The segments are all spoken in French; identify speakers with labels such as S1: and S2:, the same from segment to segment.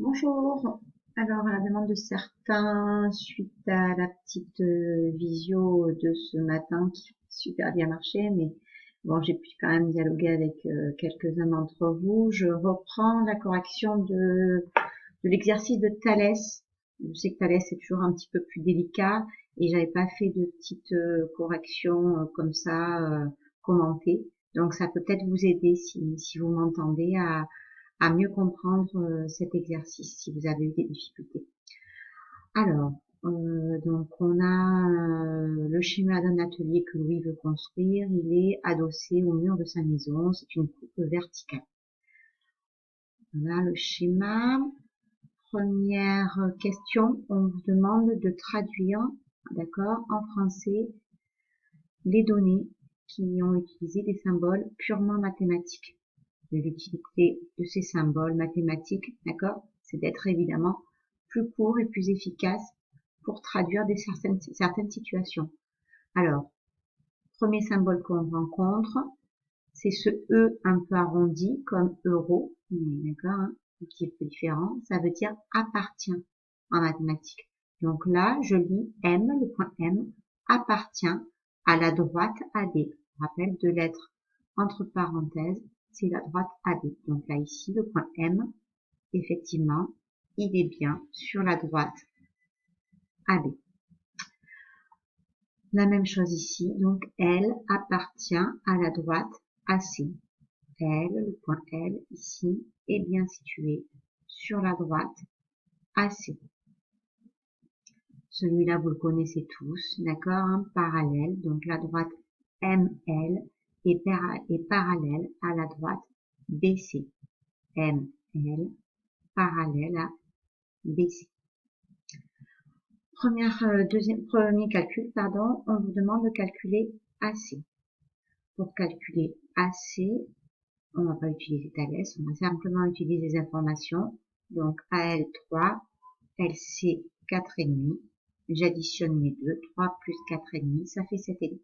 S1: Bonjour. Alors, à la demande de certains, suite à la petite visio de ce matin qui a super bien marché, mais bon, j'ai pu quand même dialoguer avec quelques-uns d'entre vous. Je reprends la correction de l'exercice de Thalès. Je sais que Thalès est toujours un petit peu plus délicat et j'avais pas fait de petite correction comme ça commentée. Donc, ça peut peut-être vous aider si vous m'entendez à mieux comprendre cet exercice si vous avez eu des difficultés. Alors, donc on a le schéma d'un atelier que Louis veut construire. Il est adossé au mur de sa maison. C'est une coupe verticale. Voilà le schéma. Première question, on vous demande de traduire, d'accord, en français, les données qui ont utilisé des symboles purement mathématiques. L'utilité de ces symboles mathématiques, d'accord, c'est d'être évidemment plus court et plus efficace pour traduire certaines situations. Alors, premier symbole qu'on rencontre, c'est ce E un peu arrondi comme euro, d'accord, hein, qui est peu différent, ça veut dire appartient en mathématiques. Donc là, je lis M, le point M, appartient à la droite AD. Je rappelle deux lettres entre parenthèses, c'est la droite AD. Donc là, ici, le point M, effectivement, il est bien sur la droite AB. La même chose ici, donc L appartient à la droite AC. L, le point L, ici, est bien situé sur la droite AC. Celui-là, vous le connaissez tous, d'accord, hein, parallèle, donc la droite ML est parallèle à la droite BC. ML parallèle à BC. Premier calcul, pardon, on vous demande de calculer AC. Pour calculer AC, on ne va pas utiliser Thalès, on va simplement utiliser les informations. Donc AL 3, LC 4,5. J'additionne les deux, 3 plus 4,5, ça fait 7,5.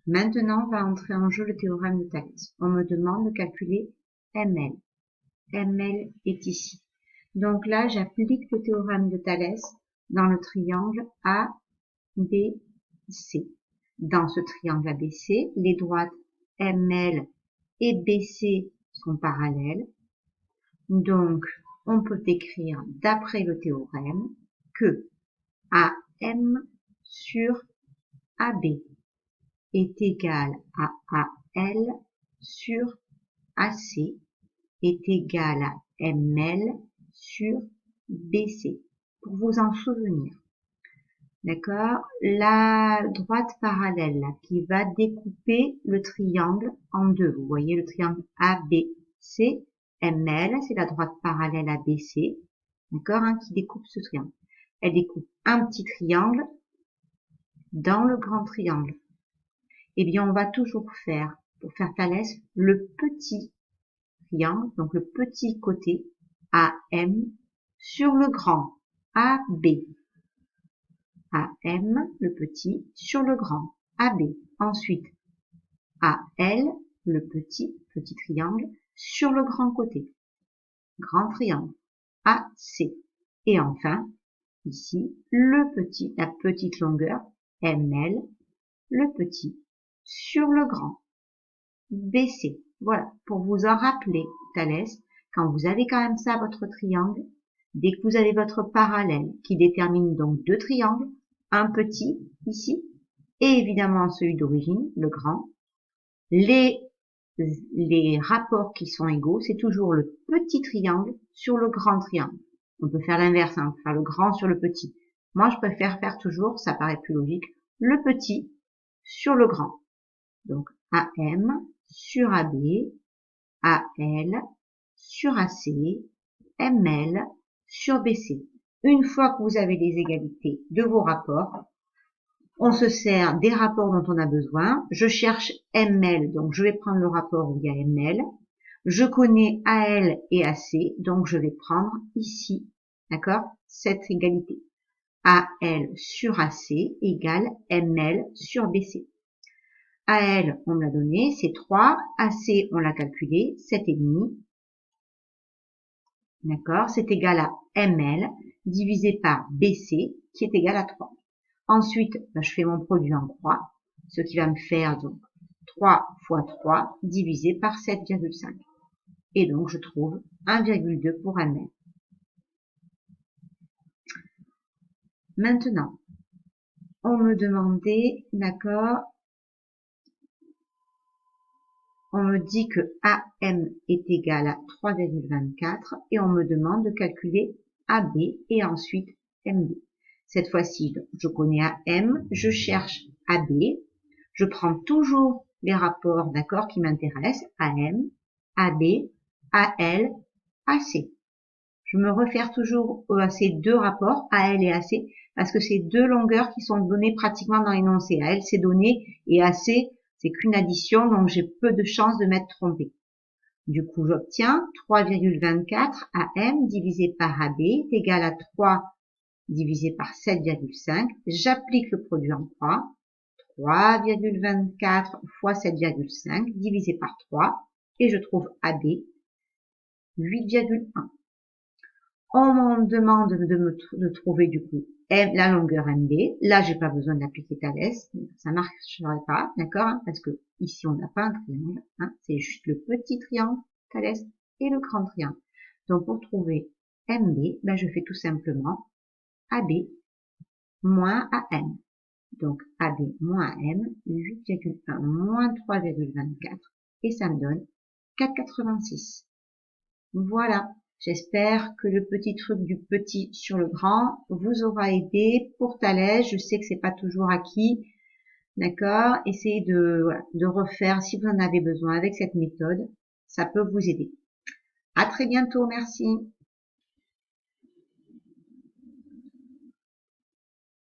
S1: Maintenant, va entrer en jeu le théorème de Thalès. On me demande de calculer ML. ML est ici. Donc là, j'applique le théorème de Thalès dans le triangle ABC. Dans ce triangle ABC, les droites ML et BC sont parallèles. Donc, on peut écrire d'après le théorème que AM sur AB est égal à AL sur AC est égal à ML sur BC. Pour vous en souvenir. D'accord? La droite parallèle là, qui va découper le triangle en deux. Vous voyez le triangle ABC, ML, c'est la droite parallèle à BC. D'accord? Hein, qui découpe ce triangle. Elle découpe un petit triangle dans le grand triangle. Eh bien, on va toujours faire, pour faire Thalès, le petit triangle, donc le petit côté AM sur le grand AB. AM, le petit, sur le grand AB. Ensuite, AL, le petit triangle, sur le grand côté. Grand triangle. AC. Et enfin, ici, la petite longueur, ML, le petit, sur le grand. BC. Voilà. Pour vous en rappeler, Thalès, quand vous avez quand même ça, votre triangle, dès que vous avez votre parallèle qui détermine donc deux triangles, un petit ici, et évidemment celui d'origine, le grand, les rapports qui sont égaux, c'est toujours le petit triangle sur le grand triangle. On peut faire l'inverse, hein, on peut faire le grand sur le petit. Moi, je préfère faire toujours, ça paraît plus logique, le petit sur le grand. Donc, AM sur AB, AL sur AC, ML sur BC. Une fois que vous avez les égalités de vos rapports, on se sert des rapports dont on a besoin. Je cherche ML, donc je vais prendre le rapport où il y a ML. Je connais AL et AC, donc je vais prendre ici, d'accord, cette égalité. AL sur AC égale ML sur BC. AL, on me l'a donné, c'est 3. AC, on l'a calculé, 7,5. D'accord? C'est égal à ML divisé par BC qui est égal à 3. Ensuite, je fais mon produit en croix, ce qui va me faire donc 3 fois 3 divisé par 7,5. Et donc, je trouve 1,2 pour ML. Maintenant, on me demandait, d'accord, on me dit que AM est égal à 3,24 et on me demande de calculer AB et ensuite MB. Cette fois-ci, je connais AM, je cherche AB, je prends toujours les rapports, d'accord, qui m'intéressent, AM, AB, AL, AC. Je me réfère toujours à ces deux rapports, AL et AC, parce que c'est deux longueurs qui sont données pratiquement dans l'énoncé. AL, c'est donné, et AC, c'est qu'une addition, donc j'ai peu de chances de m'être trompé. Du coup, j'obtiens 3,24 AM divisé par AB est égal à 3 divisé par 7,5. J'applique le produit en croix. 3,24 fois 7,5 divisé par 3 et je trouve AB 8,1. On me demande de trouver du coup la longueur MB. Là, j'ai pas besoin d'appliquer Thalès, ça marcherait pas, d'accord, parce que ici on n'a pas un triangle, c'est juste le petit triangle Thalès et le grand triangle. Donc pour trouver MB, je fais tout simplement AB moins AM. Donc AB moins AM, 8,1 moins 3,24 et ça me donne 4,86. Voilà. J'espère que le petit truc du petit sur le grand vous aura aidé pour Thalès. Je sais que c'est pas toujours acquis. D'accord? Essayez de refaire si vous en avez besoin avec cette méthode. Ça peut vous aider. À très bientôt. Merci.